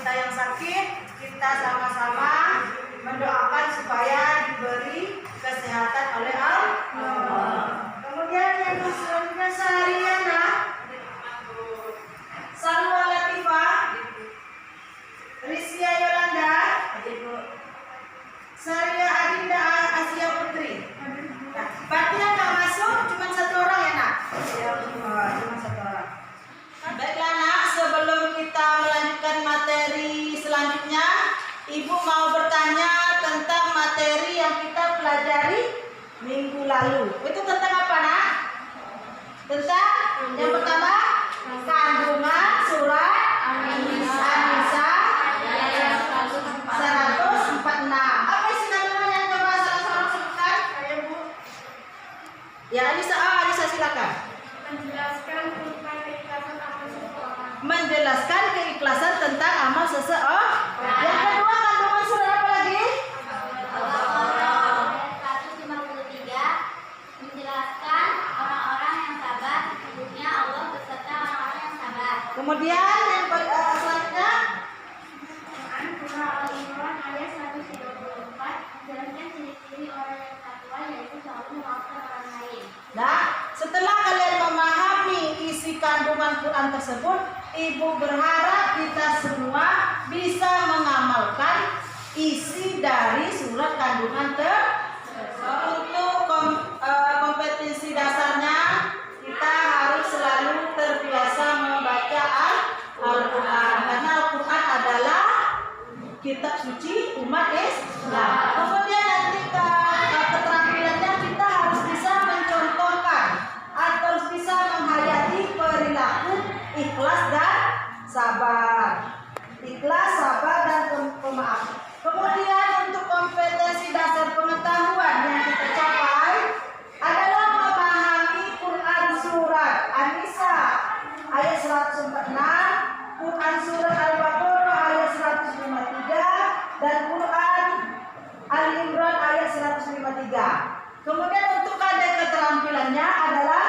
kita yang sakit, kita sama-sama mendoakan supaya diberi kesehatan oleh Allah. Kemudian yang selanjutnya Sariana Salwa Latifah, Rizia Yolanda, Saria Adinda Asia Putri. Nah, berarti yang nggak masuk cuma satu orang ya nak? Cuma satu orang. Baiklah nak, sebelum kita melanjutkan materi selanjutnya, Ibu mau bertanya tentang materi yang kita pelajari minggu lalu. Itu tentang apa nak? Tentang yang pertama kandungan surat An-Nisa 146. Apa isi kandungannya? Coba salah-salah sebutkan. Ya Anissa silakan. Menjelaskan keikhlasan tentang amal seseorang. Yang kedua kandungan surat apa lagi? Al-Baqarah 153 menjelaskan orang-orang yang sabar, hidupnya Allah beserta orang-orang yang sabar. Kemudian yang selanjutnya Surah Al-Imran ayat 134 menjelaskan ciri-ciri orang yang takwa yaitu selalu memaafkan orang lain. Nah, setelah kalian memahami isi kandungan Quran tersebut, Ibu berharap kita semua bisa mengamalkan isi dari surat kandungan tersebut. Untuk kompetisi dasarnya, kita harus selalu terbiasa membaca Al-Quran, karena Al-Quran adalah kitab suci umat Islam. Kemudian nanti keterampilannya kita harus bisa mencontohkan atau harus bisa menghayati perilaku ikhlas dan sabar. Ikhlas, sabar dan pemaaf. Kemudian untuk kompetensi dasar pengetahuan yang kita capai adalah memahami Quran surat An-Nisa ayat 146, Quran surat Al-Baqarah ayat 153 dan Quran Al-Imran ayat 153. Kemudian untuk kadar keterampilannya adalah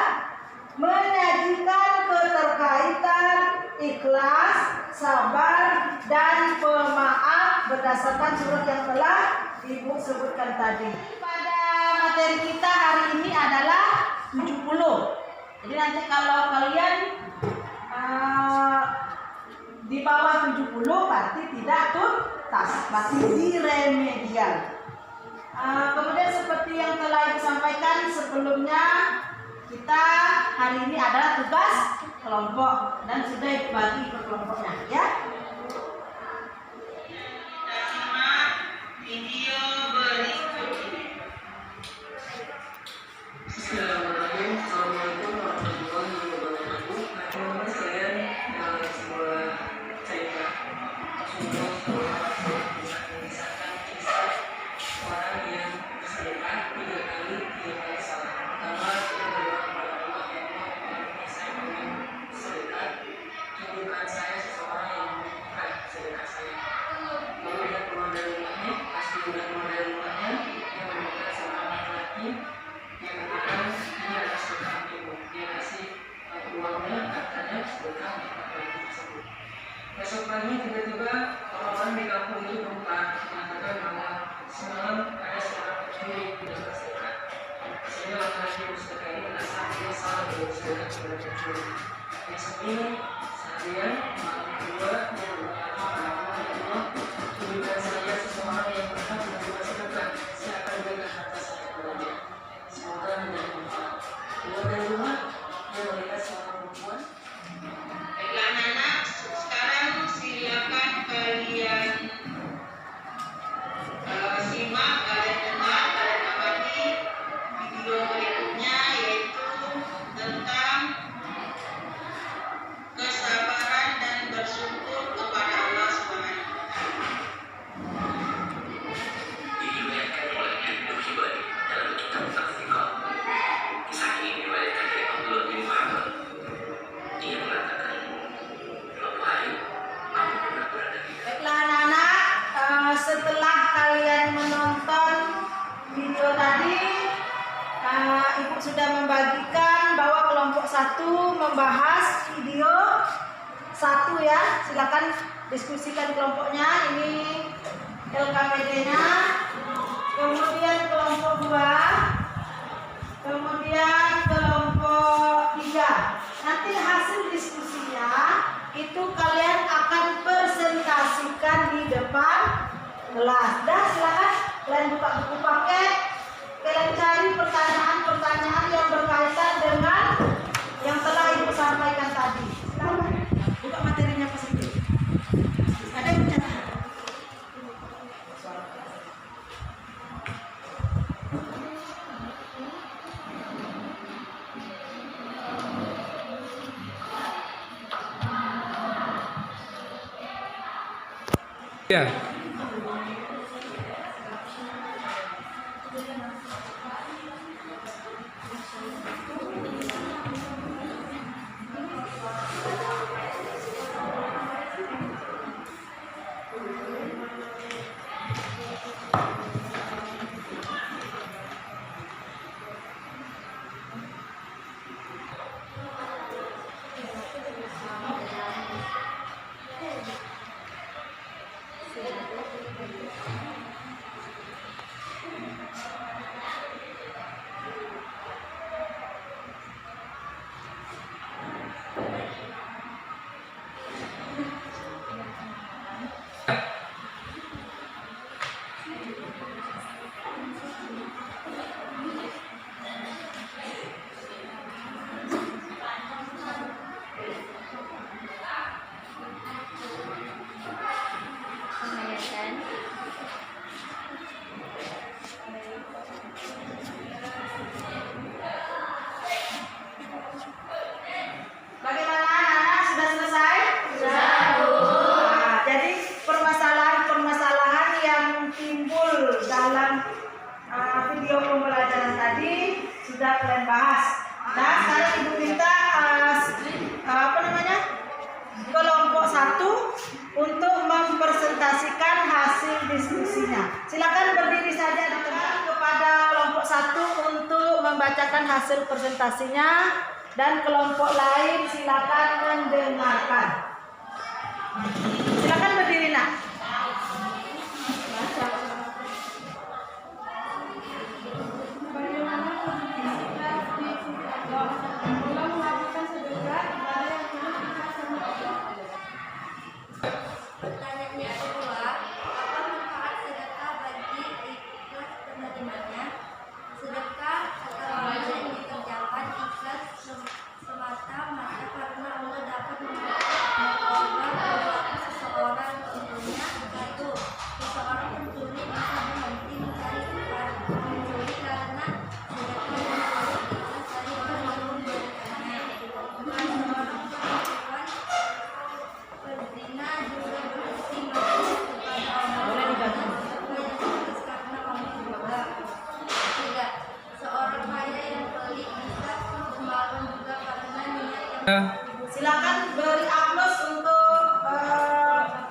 menyajikan keterkaitan ikhlas, sabar dan pemaaf berdasarkan surat yang telah Ibu sebutkan tadi. Pada materi kita hari ini adalah 70. Jadi nanti kalau kalian di bawah 70 berarti tidak tuntas, masih di remedial. Kemudian seperti yang telah Ibu sampaikan sebelumnya, kita hari ini adalah tugas kelompok dan sudah dibagi ke kelompoknya ya. Simak video berikut ini. Bismillahirrahmanirrahim. Assalamualaikum warahmatullahi wabarakatuh. Teman-teman sekalian, sebuah cerita Rasulullah SAW mengisahkan kisah orang yang bersedekah 3 kali salah. Pertama, kita berdoa kepada Allah, ya Allah, saya ingin bersedekah, tunjukkan saya seseorang yang membutuhkan sedekah saya. Lalu dia keluar dari rumahnya, pas dia keluar dari rumahnya, dia menemukan seorang laki-laki. Dia katakan ini adalah sedekah untukmu. Dia kasih uangnya, katanya sedekah untuk laki-laki tersebut. Besok pagi tiba-tiba orang-orang di kampung itu berempat mengatakan bahwa semalam ada seorang pencuri yang bersedekah. Sehingga laki-laki yang bersedekah ini merasa dia salah dari bersedekah kepada pencuri. Besok ini seharian malam kedua dia berkata kepada Allah, ya Allah, tunjukkan saya seseorang yang berhak menerima sedekah. Saya akan berikan harta saya kepada dia. Semoga menjadi manfaat. Keluar dari rumah, dia melihat seorang perempuan. Baiklah anak-anak, sekarang silakan kalian simak, kalian dengar, kalian amati video berikutnya, yaitu tentang kesabaran dan bersyukur kepada Allah Subhanahu wa Ta'ala. Diriwayatkan oleh Ibnu Hibban dalam kitab Al-Thiqah. Kisah ini diriwayatkan oleh Abdullah bin Muhammad. Dia mengatakan, suatu hari aku pernah berada di Baiklah anak-anak, setelah kalian menonton video tadi, Ibu sudah membagikan bahwa kelompok 1 membahas video 1 ya. Silakan diskusikan kelompoknya. Ini LKPD-nya. Kemudian kelompok 2, kemudian kelompok 3. Nanti hasil diskusinya itu kalian akan presentasikan di depan kelas. Dah, silakan kalian buka buku paket, kalian cari pertanyaan-pertanyaan yang berkaitan dengan yang telah Ibu sampaikan tadi. Silakan buka materinya positif. Ada yang mencatat? Ya. Bagaimana anak-anak, sudah selesai? Nah, jadi permasalahan-permasalahan yang timbul dalam video pembelajaran tadi sudah kalian bahas. Nah, sekarang Ibu minta kelompok 1 untuk mempresentasikan hasil diskusinya. Silakan berdiri saja di tempat kepada kelompok 1 untuk membacakan hasil presentasinya. Dan kelompok lain silakan mendengarkan. Silakan berdiri, nak. Pertanyaan yang kedua, apa manfaat sedekah bagi ikhlas penerimanya? Sedekah atau amal yang dikerjakan ikhlas semata-mata karena Allah dapat mengubah perilaku seseorang. Contohnya, 1. Seseorang pencuri bisa berhenti mencari ikan mencuri karena sedekah dan ikhlas dari orang yang memberikannya. 2. Seorang perempuan berzina juga berhenti bertobat kepada Allah karena Allah juga. 3. Seorang kaya yang pelit bisa kemaluan juga karena niat yang Silakan beri aplaus untuk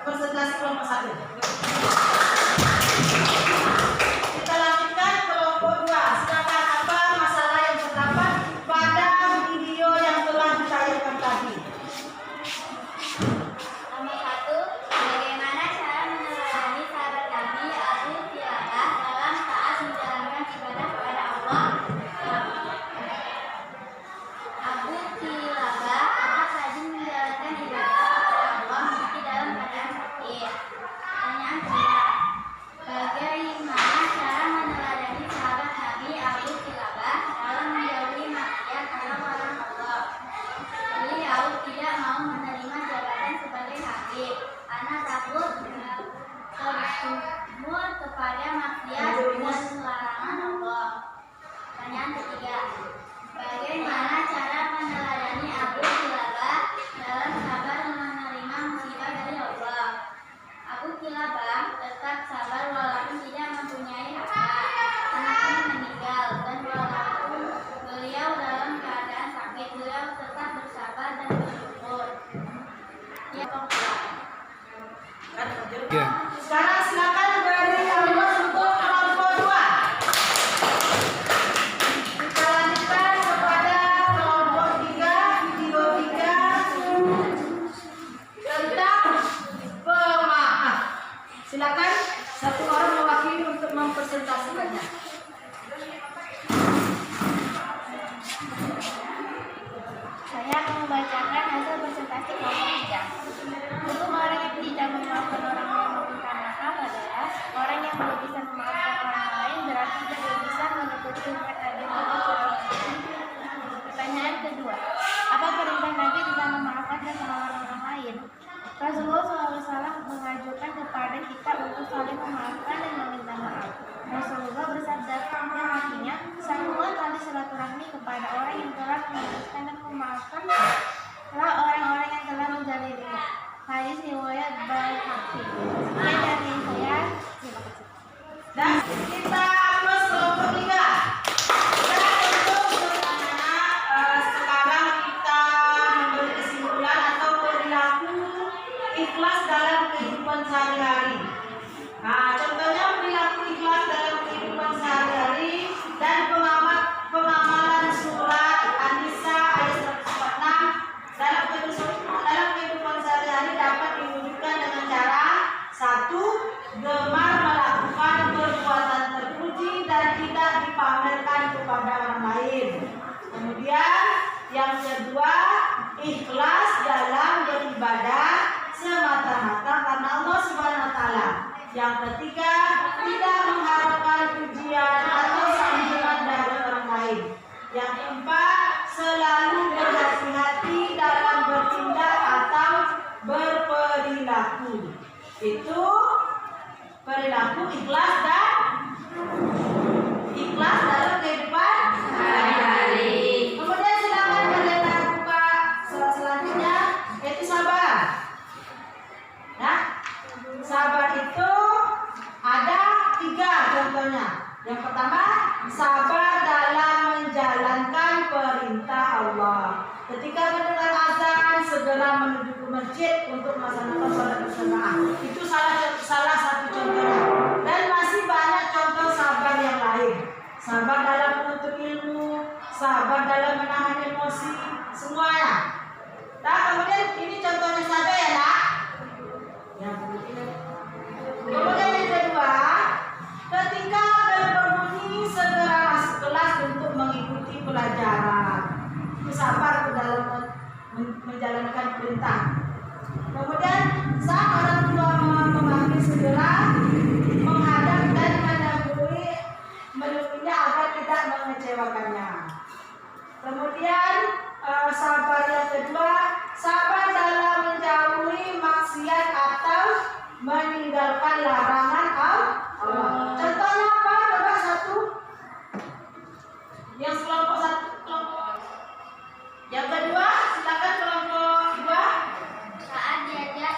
presentasi kelompok 1. Kita lanjutkan kelompok 2. Silakan, apa masalah yang terdapat pada video yang telah ditayangkan tadi? Nomor 1, bagaimana cara meneladani sahabat kami Abu Kilabah dalam taat menjalankan ibadah kepada Allah? Abu Kilabah amat rajin menjalankan ibadah kepada Allah meski dalam keadaan sakit. Pertanyaan kedua, bagaimana cara meneladani sahabat Nabi Abu Kilabah dalam menjauhi maksiat karena melarang Allah? Beliau tidak mau menerima jabatan sebagai habib karena takut tersumur kepada maksiat dan larangan Allah. Pertanyaan ketiga, bagaimana cara meneladani Abu Kilabah dalam sabar menerima musibah dari Allah? Abu Kilabah tetap sabar walaupun tidak mempunyai harta, anaknya meninggal, dan walaupun beliau dalam keadaan sakit, beliau tetap bersabar dan bersyukur. Ya, Ya. Sekarang silakan beri aplaus untuk kelompok 2. Kita lanjutkan kepada kelompok 3, video 3 tentang Silakan satu orang mewakili untuk mempresentasikannya. Saya akan membacakan hasil presentasi kelompok 3. Untuk orang yang tidak memaafkan orang yang meminta maaf adalah orang yang belum bisa memaafkan orang lain, berarti dia belum bisa mengikuti hukuman adil Allah SWT. Pertanyaan kedua, apa perintah Nabi tentang memaafkan kesalahan orang lain? Rasulullah SAW mengajukan kepada kita untuk saling memaafkan dan meminta maaf. Rasulullah bersabda yang artinya, sambungan tali silaturahmi kepada orang yang telah memutuskan dan memaafkanlah orang-orang yang telah menzaliminya. Hadis riwayat Baihaqi. Sekian dari saya. Terima kasih. Dan kita aplaus kelompok 3. Dan untuk anak-anak sekarang kita memberi kesimpulan atau perilaku ikhlas dalam kehidupan sehari-hari. Nah, contohnya perilaku ikhlas dalam kehidupan sehari-hari dan pengamalan surat An-Nisa ayat 146 dalam kehidupan sehari-hari dapat diwujudkan dengan cara 1. Gemar melakukan perbuatan terpuji dan tidak dipamerkan kepada orang lain. Kemudian yang kedua, ikhlas dalam beribadah semata-mata karena Allah Subhanahu wa taala. Yang ketiga, tidak mengharapkan pujian atau sanjungan dari orang lain. Yang keempat, selalu berhati-hati dalam bertindak atau berperilaku. Itu perilaku ikhlas dalam kehidupan sehari-hari. Kemudian silakan kalian buka selanjutnya, yaitu sabar. Nah, sabar itu ada 3 contohnya. Yang pertama, sabar dalam menjalankan perintah Allah. Ketika mendengar azan, segera menuju ke masjid untuk melaksanakan sholat berjamaah. Itu salah satu contohnya. Dan masih banyak contoh sabar yang lain. Sabar dalam menuntut ilmu, sabar dalam menahan emosi, semuanya. Nah, kemudian ini contohnya saja ya, Nak. Kemudian yang kedua, ketika bel berbunyi segera masuk kelas untuk mengikuti pelajaran. Itu sabar dalam menjalankan perintah. Kemudian saat orang tua memanggil segera menghadap dan menemuinya agar tidak mengecewakannya. Kemudian sabar yang kedua, sabar dalam menjauhi maksiat atau meninggalkan larangan Allah. Contohnya apa? Coba satu. Yang kelompok 1. Yang kedua, silakan kelompok 2. Saat diajak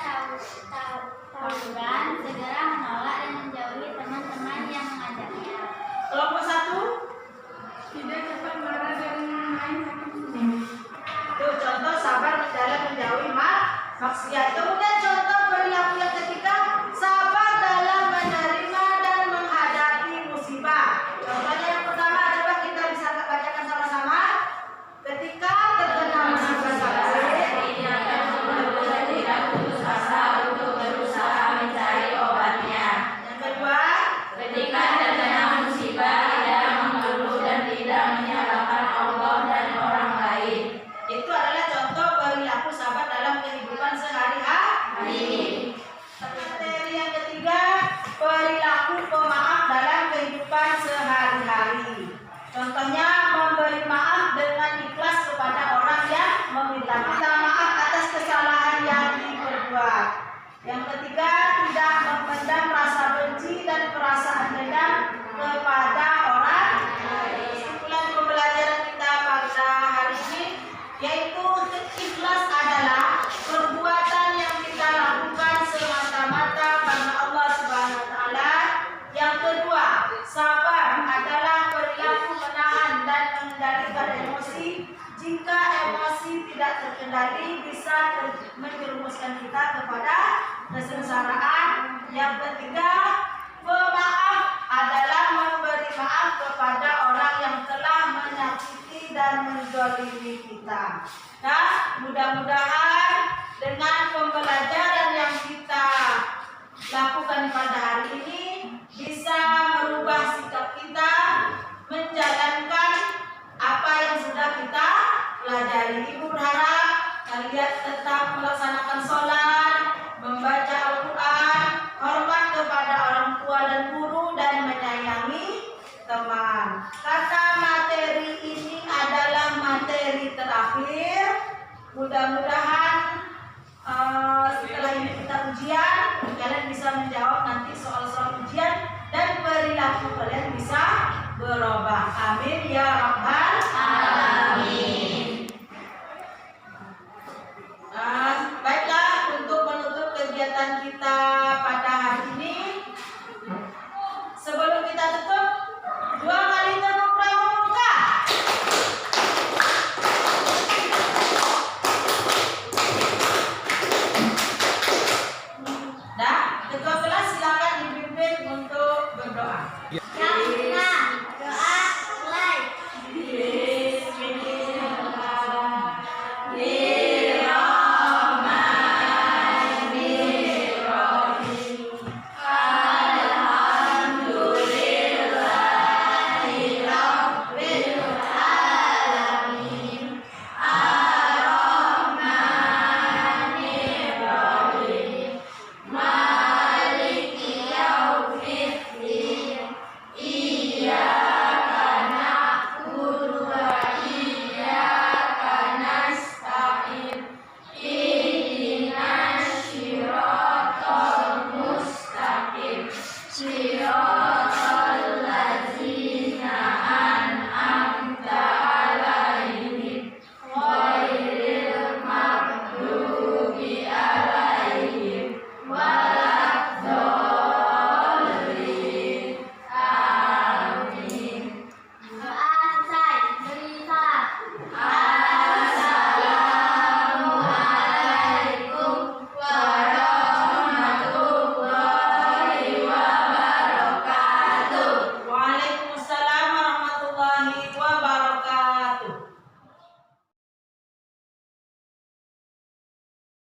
tawuran, segera menolak dan menjauhi teman-teman yang mengajaknya. Kelompok 1. Tidak cepat marah dan main hakim. Itu contoh sabar dalam menjauhi maksiat. Kemudian contoh perilaku yang ketiga, sabar dalam menerima dan menghadapi musibah. Contohnya yang pertama, coba kita bisa bacakan sama-sama. Ketika terkena musibah sakit, tidak putus asa untuk berusaha mencari obatnya. yang kedua, Ketika terkena musibah, tidak mengeluh dan tidak menyalahkan Allah dan orang lain. itu adalah contoh perilaku sabar dalam kehidupan sehari-hari. Materi yang ketiga, perilaku pemaaf dalam kehidupan sehari-hari. Contohnya memberi maaf dengan ikhlas kepada orang yang meminta maaf atas kesalahan yang diperbuat. Yang ketiga, tidak memendam rasa benci dan perasaan dendam kepada orang. Kesimpulan pembelajaran kita pada hari ini yaitu ikhlas adalah perbuatan yang kita lakukan semata-mata karena Allah Subhanahu wa taala. Yang kedua, sabar adalah perilaku menahan dan mengendalikan emosi. Jika emosi tidak terkendali, bisa menjerumuskan kita kepada kesengsaraan. Yang ketiga, pemaaf adalah memberi maaf kepada orang yang telah menyakiti dan menzalimi kita. Nah, mudah-mudahan dengan pembelajaran yang kita lakukan lakukan pada hari ini bisa merubah sikap kita menjalankan apa yang sudah kita pelajari. Ibu berharap kalian tetap melaksanakan sholat, membaca Al-Quran, hormat kepada orang tua dan guru, dan menyayangi teman. Kata materi ini adalah materi terakhir. Mudah-mudahan setelah ini kita ujian, kalian bisa menjawab nanti soal-soal ujian dan perilaku kalian bisa berubah. Amin ya rabbal alamin. Baiklah, untuk menutup kegiatan kita pada hari ini, sebelum kita tutup, 2 kali tepuk pramuka. Nah, ketua kelas silakan dipimpin untuk berdoa. Doa mulai. Mustaqim.